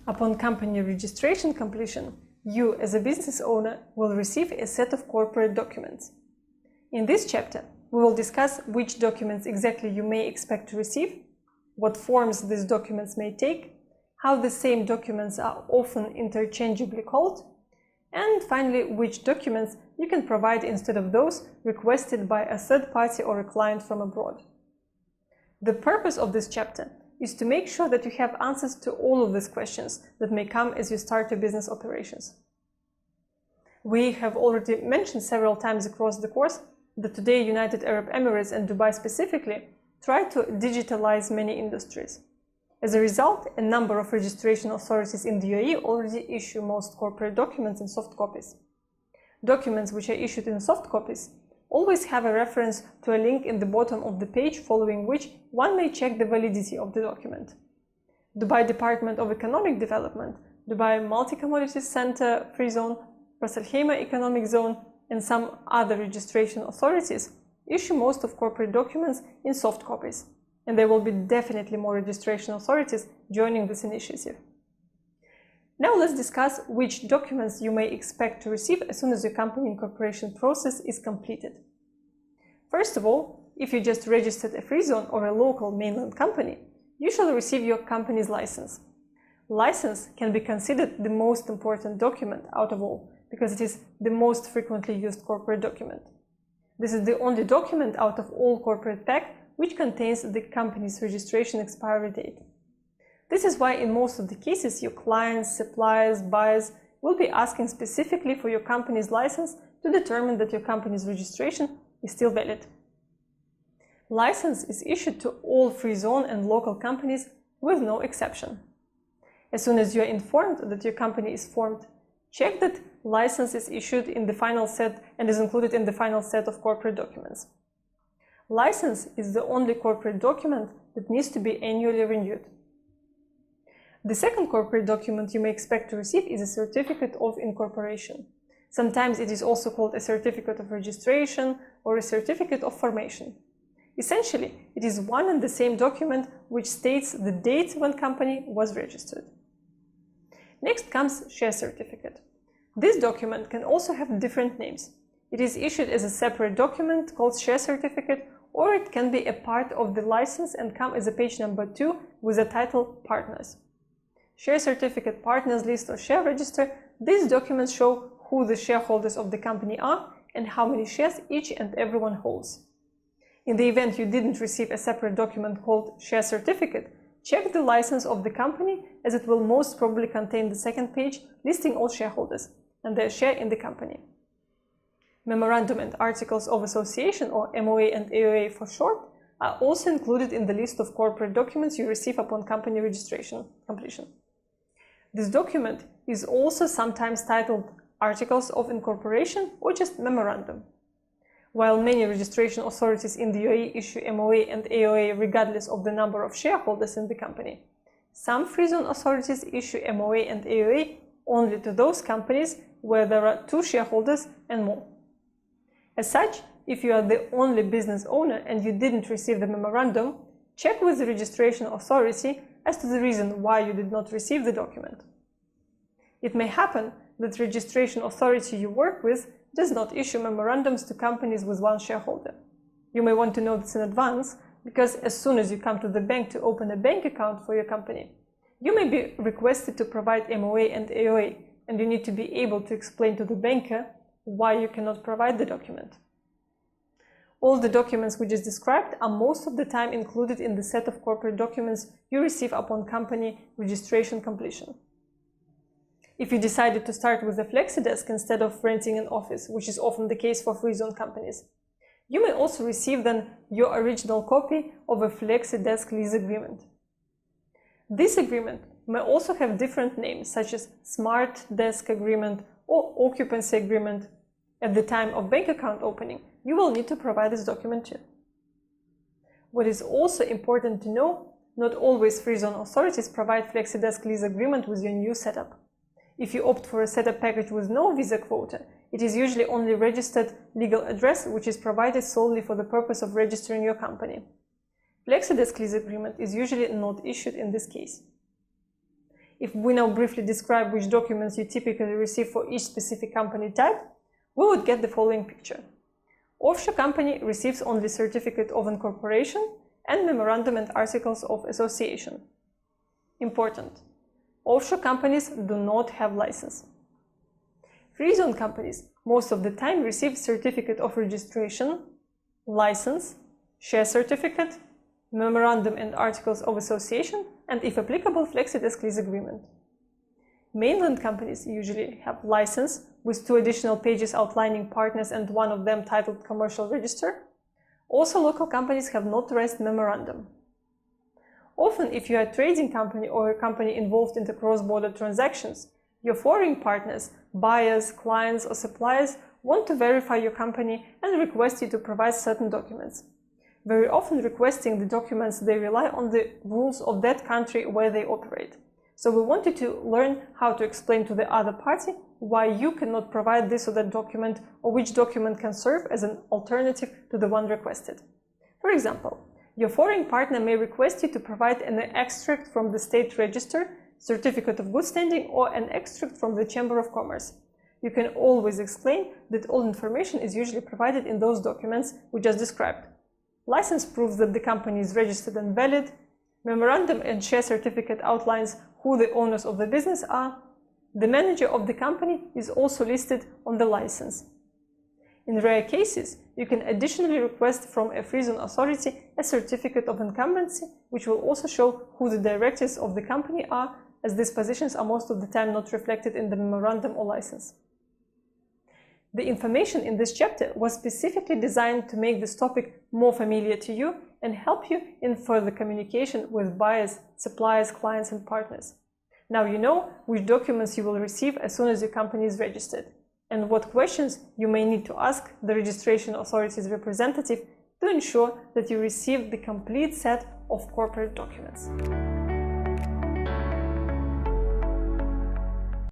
Upon company registration completion, you as a business owner will receive a set of corporate documents. In this chapter, we will discuss which documents exactly you may expect to receive, what forms these documents may take, how the same documents are often interchangeably called, and finally, which documents you can provide instead of those requested by a third party or a client from abroad. The purpose of this chapter is to make sure that you have answers to all of these questions that may come as you start your business operations. We have already mentioned several times across the course that today United Arab Emirates and Dubai specifically try to digitalize many industries. As a result, a number of registration authorities in the UAE already issue most corporate documents in soft copies. Documents which are issued in soft copies always have a reference to a link in the bottom of the page, following which one may check the validity of the document. Dubai Department of Economic Development, Dubai Multi-Commodities Center Free Zone, Ras Al Khaimah Economic Zone, and some other registration authorities issue most of corporate documents in soft copies, and there will be definitely more registration authorities joining this initiative. Now let's discuss which documents you may expect to receive as soon as your company incorporation process is completed. First of all, if you just registered a free zone or a local mainland company, you shall receive your company's license. License can be considered the most important document out of all, because it is the most frequently used corporate document. This is the only document out of all corporate pack which contains the company's registration expiry date. This is why in most of the cases your clients, suppliers, buyers will be asking specifically for your company's license to determine that your company's registration is still valid. License is issued to all free zone and local companies with no exception. As soon as you are informed that your company is formed, check that license is issued in the final set and is included in the final set of corporate documents. License is the only corporate document that needs to be annually renewed. The second corporate document you may expect to receive is a certificate of incorporation. Sometimes it is also called a certificate of registration or a certificate of formation. Essentially, it is one and the same document which states the date when company was registered. Next comes share certificate. This document can also have different names. It is issued as a separate document called share certificate, or it can be a part of the license and come as a page number 2 with the title Partners. Share certificate, partners list or share register, these documents show who the shareholders of the company are and how many shares each and everyone holds. In the event you didn't receive a separate document called share certificate, check the license of the company, as it will most probably contain the second page listing all shareholders and their share in the company. Memorandum and Articles of Association, or MOA and AOA for short, are also included in the list of corporate documents you receive upon company registration completion. This document is also sometimes titled Articles of Incorporation or just Memorandum. While many registration authorities in the UAE issue MOA and AOA regardless of the number of shareholders in the company, some free zone authorities issue MOA and AOA only to those companies where there are 2 shareholders and more. As such, if you are the only business owner and you didn't receive the memorandum, check with the registration authority as to the reason why you did not receive the document. It may happen that the registration authority you work with does not issue memorandums to companies with 1 shareholder. You may want to know this in advance, because as soon as you come to the bank to open a bank account for your company, you may be requested to provide MOA and AOA, and you need to be able to explain to the banker why you cannot provide the document. All the documents we just described are most of the time included in the set of corporate documents you receive upon company registration completion. If you decided to start with a flexi-desk instead of renting an office, which is often the case for free zone companies, you may also receive then your original copy of a flexi-desk lease agreement. This agreement may also have different names, such as Smart Desk Agreement or Occupancy Agreement. At the time of bank account opening, you will need to provide this document too. What is also important to know, not always free zone authorities provide flexi-desk lease agreement with your new setup. If you opt for a setup package with no visa quota, it is usually only registered legal address which is provided solely for the purpose of registering your company. Flexi-desk lease agreement is usually not issued in this case. if we now briefly describe which documents you typically receive for each specific company type, we would get the following picture. Offshore company receives only certificate of incorporation and memorandum and articles of association. Important. Offshore companies do not have license. Free zone companies most of the time receive certificate of registration, license, share certificate, memorandum and articles of association, and if applicable, flexi-desk lease agreement. Mainland companies usually have license with 2 additional pages outlining partners and one of them titled commercial register. Also, local companies have notarized memorandum. Often, if you are a trading company or a company involved in the cross-border transactions, your foreign partners, buyers, clients, or suppliers want to verify your company and request you to provide certain documents. Very often requesting the documents, they rely on the rules of that country where they operate. So we want you to learn how to explain to the other party why you cannot provide this or that document, or which document can serve as an alternative to the one requested. For example, your foreign partner may request you to provide an extract from the state register, certificate of good standing, or an extract from the Chamber of Commerce. You can always explain that all information is usually provided in those documents we just described. License proves that the company is registered and valid. Memorandum and share certificate outlines who the owners of the business are. The manager of the company is also listed on the license. In rare cases, you can additionally request from a free zone authority a certificate of incumbency, which will also show who the directors of the company are, as these positions are most of the time not reflected in the memorandum or license. The information in this chapter was specifically designed to make this topic more familiar to you and help you in further communication with buyers, suppliers, clients, and partners. Now you know which documents you will receive as soon as your company is registered, and what questions you may need to ask the registration authority's representative to ensure that you receive the complete set of corporate documents.